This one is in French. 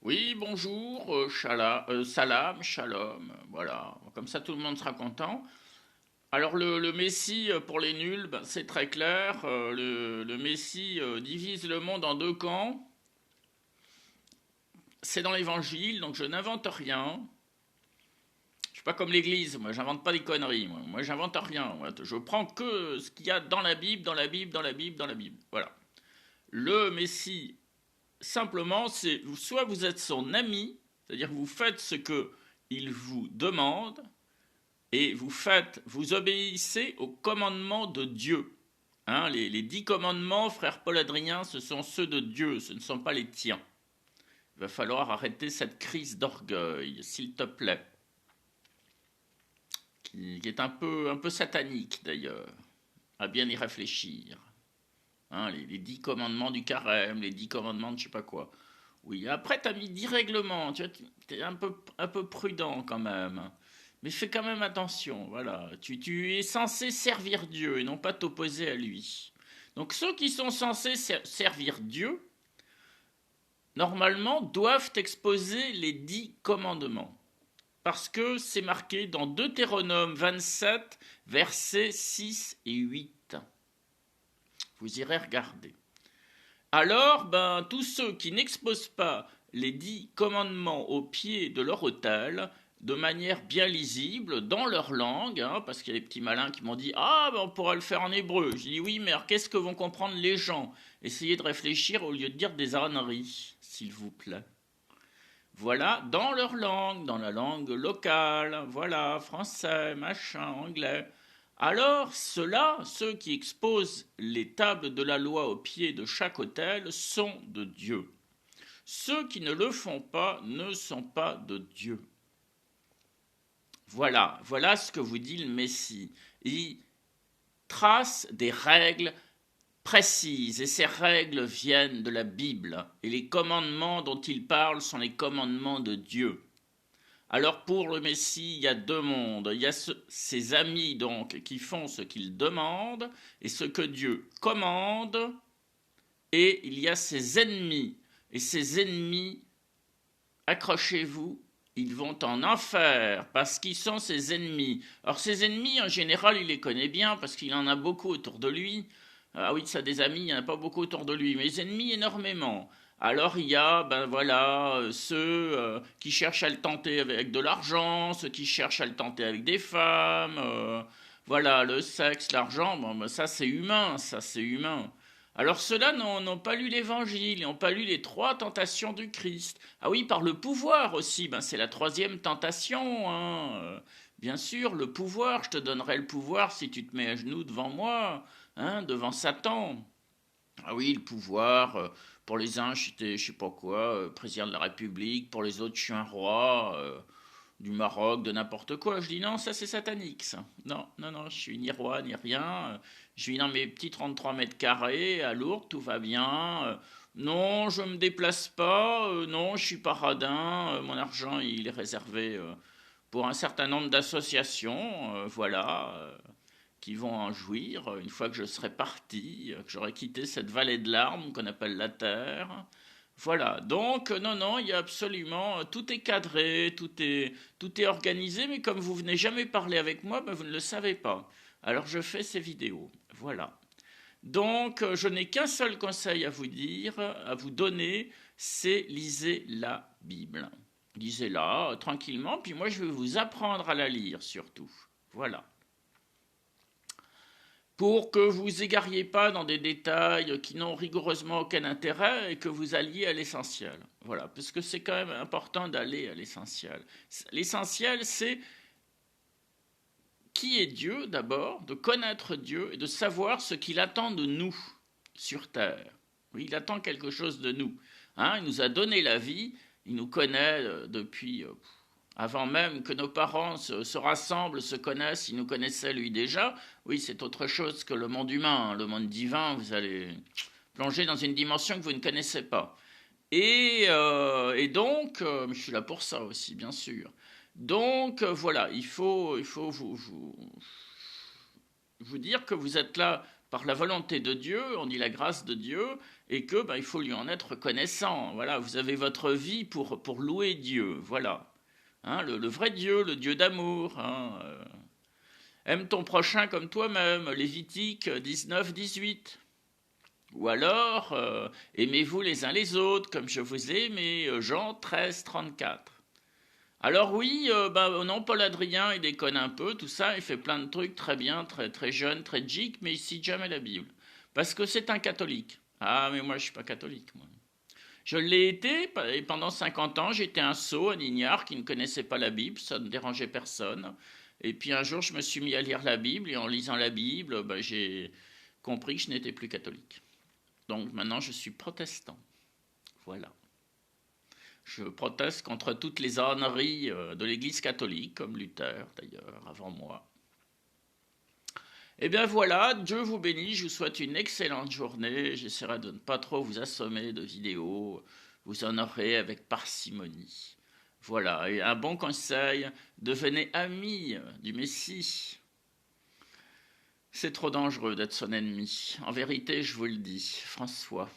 Oui, bonjour, salam, shalom, voilà. Comme ça, tout le monde sera content. Alors, le Messie, pour les nuls, ben, c'est très clair. Le Messie divise le monde en deux camps. C'est dans l'Évangile, donc je n'invente rien. Je suis pas comme l'Église, moi, j'invente pas des conneries. Moi, j'invente rien. Moi. Je prends que ce qu'il y a dans la Bible, dans la Bible, dans la Bible, dans la Bible. Voilà. Le Messie, simplement, c'est soit vous êtes son ami, c'est-à-dire vous faites ce que il vous demande, et vous obéissez aux commandements de Dieu. Hein, les 10 commandements, frère Paul Adrien, ce sont ceux de Dieu, ce ne sont pas les tiens. Il va falloir arrêter cette crise d'orgueil, s'il te plaît, qui est un peu satanique d'ailleurs, à bien y réfléchir. Hein, les 10 commandements du carême, les 10 commandements de je sais pas quoi. Oui, après, tu as mis 10 règlements, tu es un peu prudent quand même. Mais fais quand même attention, voilà. Tu es censé servir Dieu et non pas t'opposer à lui. Donc ceux qui sont censés servir Dieu, normalement, doivent exposer les 10 commandements. Parce que c'est marqué dans Deutéronome 27, versets 6 et 8. Vous irez regarder. Alors, ben, tous ceux qui n'exposent pas les 10 commandements au pied de leur autel, de manière bien lisible, dans leur langue, hein, parce qu'il y a des petits malins qui m'ont dit ah, ben on pourra le faire en hébreu. Je dis oui, mais alors qu'est-ce que vont comprendre les gens? Essayez de réfléchir au lieu de dire des âneries, s'il vous plaît. Voilà, dans leur langue, dans la langue locale, voilà, français, machin, anglais. Alors, ceux-là, ceux qui exposent les tables de la loi au pied de chaque autel, sont de Dieu. Ceux qui ne le font pas ne sont pas de Dieu. Voilà, voilà ce que vous dit le Messie. Il trace des règles précises, et ces règles viennent de la Bible. Et les commandements dont il parle sont les commandements de Dieu. Alors pour le Messie, il y a deux mondes. Il y a ses amis donc qui font ce qu'il demande et ce que Dieu commande, et il y a ses ennemis. Et ses ennemis, accrochez-vous, ils vont en enfer parce qu'ils sont ses ennemis. Alors ses ennemis, en général, il les connaît bien parce qu'il en a beaucoup autour de lui. Ah oui, ça des amis, il n'y en a pas beaucoup autour de lui, mais les ennemis énormément. Alors il y a, ben voilà, ceux qui cherchent à le tenter avec de l'argent, ceux qui cherchent à le tenter avec des femmes, voilà, le sexe, l'argent, bon, ben, ça c'est humain, ça c'est humain. Alors ceux-là n'ont pas lu l'évangile, ils n'ont pas lu les 3 tentations du Christ. Ah oui, par le pouvoir aussi, ben c'est la troisième tentation, hein. Bien sûr, le pouvoir, je te donnerai le pouvoir si tu te mets à genoux devant moi, hein, devant Satan. Ah oui, le pouvoir, pour les uns, j'étais, je sais pas quoi, président de la République, pour les autres, je suis un roi, du Maroc, de n'importe quoi. Je dis non, ça c'est satanique, ça. Non, non, non, je suis ni roi, ni rien. Je vis dans mes petits 33 mètres carrés, à Lourdes, tout va bien. Non, je me déplace pas, non, je suis pas radin, mon argent, il est réservé pour un certain nombre d'associations, voilà. Qui vont en jouir une fois que je serai parti, que j'aurai quitté cette vallée de larmes qu'on appelle la terre. Voilà, donc non, non, il y a absolument, tout est cadré, tout est organisé, mais comme vous venez jamais parler avec moi, ben vous ne le savez pas. Alors je fais ces vidéos, voilà. Donc je n'ai qu'un seul conseil à vous dire, à vous donner, c'est lisez la Bible. Lisez-la tranquillement, puis moi je vais vous apprendre à la lire surtout. Voilà, pour que vous égariez pas dans des détails qui n'ont rigoureusement aucun intérêt et que vous alliez à l'essentiel. Voilà, parce que c'est quand même important d'aller à l'essentiel. L'essentiel, c'est qui est Dieu d'abord, de connaître Dieu et de savoir ce qu'il attend de nous sur terre. Oui, il attend quelque chose de nous. Hein, il nous a donné la vie, il nous connaît depuis avant même que nos parents se rassemblent, se connaissent, il nous connaissait lui déjà. Oui, c'est autre chose que le monde humain. Le monde divin, vous allez plonger dans une dimension que vous ne connaissez pas. Et donc, je suis là pour ça aussi, bien sûr. Donc, voilà, il faut vous dire que vous êtes là par la volonté de Dieu, on dit la grâce de Dieu, et que il faut lui en être reconnaissant. Voilà, vous avez votre vie pour louer Dieu, voilà. Hein, le vrai Dieu, le Dieu d'amour. Hein, aime ton prochain comme toi-même, Lévitique 19, 18. Ou alors, aimez-vous les uns les autres, comme je vous ai aimé, Jean 13, 34. Alors oui, non, Paul Adrien, il déconne un peu, tout ça, il fait plein de trucs très bien, très, très jeune, très geek, mais il cite jamais la Bible. Parce que c'est un catholique. Ah, mais moi, je suis pas catholique, moi. Je l'ai été, et pendant 50 ans, j'étais un sot, un ignare qui ne connaissait pas la Bible, ça ne dérangeait personne. Et puis un jour, je me suis mis à lire la Bible, et en lisant la Bible, j'ai compris que je n'étais plus catholique. Donc maintenant, je suis protestant. Voilà. Je proteste contre toutes les âneries de l'Église catholique, comme Luther d'ailleurs, avant moi. Eh bien voilà, Dieu vous bénisse, je vous souhaite une excellente journée. J'essaierai de ne pas trop vous assommer de vidéos, vous en aurez avec parcimonie. Voilà, et un bon conseil, devenez ami du Messie. C'est trop dangereux d'être son ennemi. En vérité, je vous le dis, François.